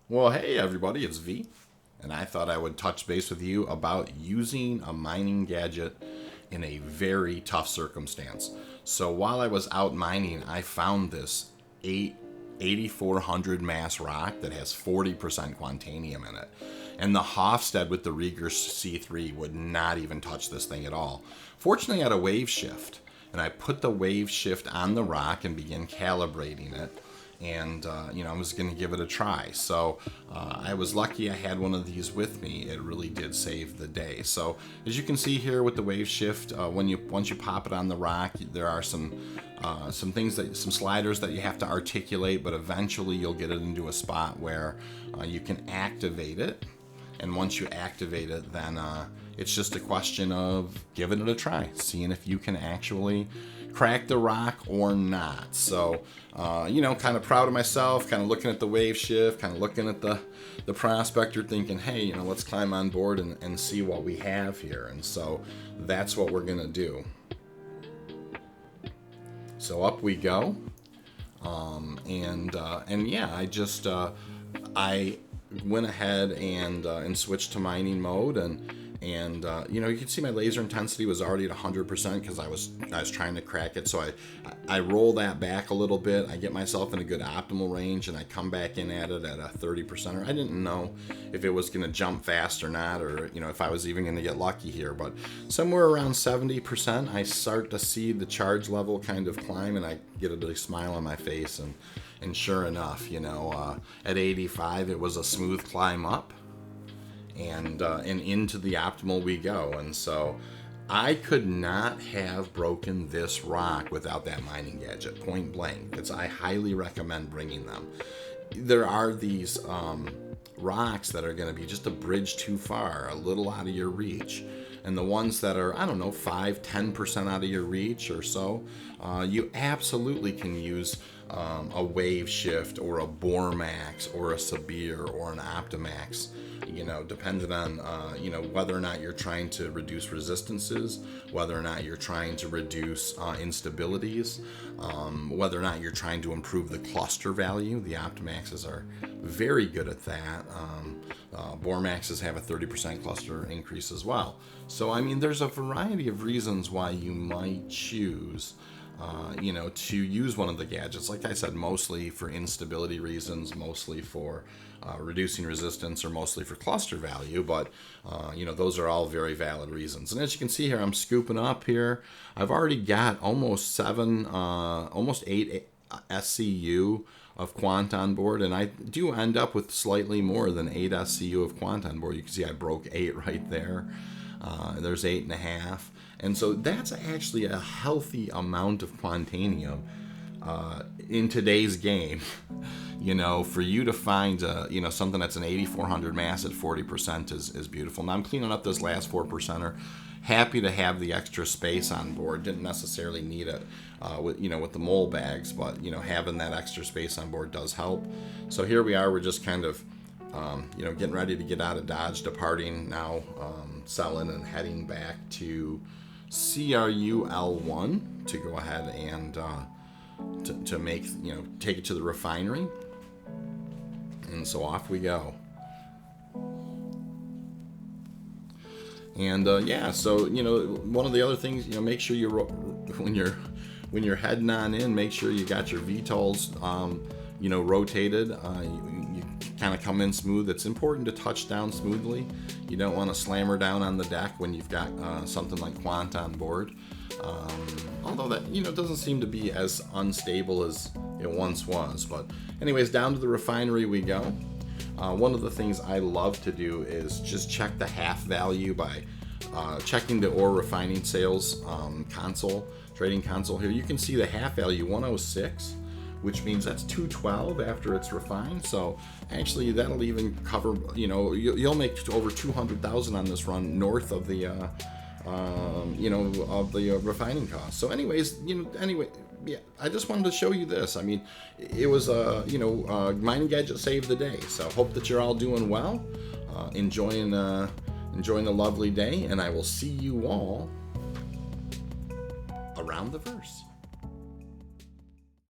Well, hey everybody, it's V, and I thought I would touch base with you about using a mining gadget in a very tough circumstance. So while I was out mining, I found this 8400 mass rock that has 40% Quantanium in it. And the Hofstad with the Rieger C3 would not even touch this thing at all. Fortunately, I had a Waveshift, and I put the Waveshift on the rock and began calibrating it. And I was going to give it a try. So I was lucky I had one of these with me. It really did save the day. So as you can see here with the Waveshift, once you pop it on the rock, there are some sliders that you have to articulate, but eventually you'll get it into a spot where you can activate it. And once you activate it, then it's just a question of giving it a try, seeing if you can actually crack the rock or not. So, kind of proud of myself, kind of looking at the Waveshift, kind of looking at the Prospector, thinking, hey, let's climb on board and see what we have here. And so that's what we're going to do. So up we go. I went ahead and switched to mining mode, and you can see my laser intensity was already at 100% because I was trying to crack it. So I roll that back a little bit. I get myself in a good optimal range, and I come back in at it at a 30%. I didn't know if it was going to jump fast or not, or if I was even going to get lucky here. But somewhere around 70%, I start to see the charge level kind of climb, and I get a big smile on my face. And sure enough, at 85, it was a smooth climb up. And into the optimal we go. And so I could not have broken this rock without that mining gadget, point blank. I highly recommend bringing them. There are these rocks that are going to be just a bridge too far, a little out of your reach. And the ones that are, 5-10% out of your reach or so, you absolutely can use a Waveshift or a Bormax or a Sabir or an Optimax, depending on, whether or not you're trying to reduce resistances, whether or not you're trying to reduce instabilities, whether or not you're trying to improve the cluster value. The Optimaxes are very good at that. Bormaxes have a 30% cluster increase as well. So, there's a variety of reasons why you might choose to use one of the gadgets. Like I said, mostly for instability reasons, mostly for reducing resistance, or mostly for cluster value. But, those are all very valid reasons. And as you can see here, I'm scooping up here. I've already got almost 8 SCU of Quant on board, and I do end up with slightly more than 8 SCU of Quant on board. You can see I broke 8 right there. There's 8.5. And so that's actually a healthy amount of Quantanium in today's game. For you to find something that's an 8400 mass at 40% is beautiful. Now I'm cleaning up this last 4%er. Happy to have the extra space on board. Didn't necessarily need it with the mole bags, but having that extra space on board does help. So here we are. We're just kind of getting ready to get out of Dodge, departing now, selling and heading back to CRUL1 to go ahead and to make take it to the refinery. And so off we go. And so one of the other things, make sure when you're heading on in, make sure you got your VTOLs rotated. You kind of come in smooth. It's important to touch down smoothly. You don't want to slam her down on the deck when you've got something like Quant on board. Although that doesn't seem to be as unstable as it once was. But anyways, down to the refinery we go. One of the things I love to do is just check the half value by checking the ore refining sales trading console here. You can see the half value 106, which means that's 212 after it's refined. So actually that'll even cover, you'll make over 200,000 on this run north of the of the refining cost. So anyways, yeah, I just wanted to show you this. It was mining gadget saved the day. So hope that you're all doing well, enjoying a lovely day, and I will see you all around the verse.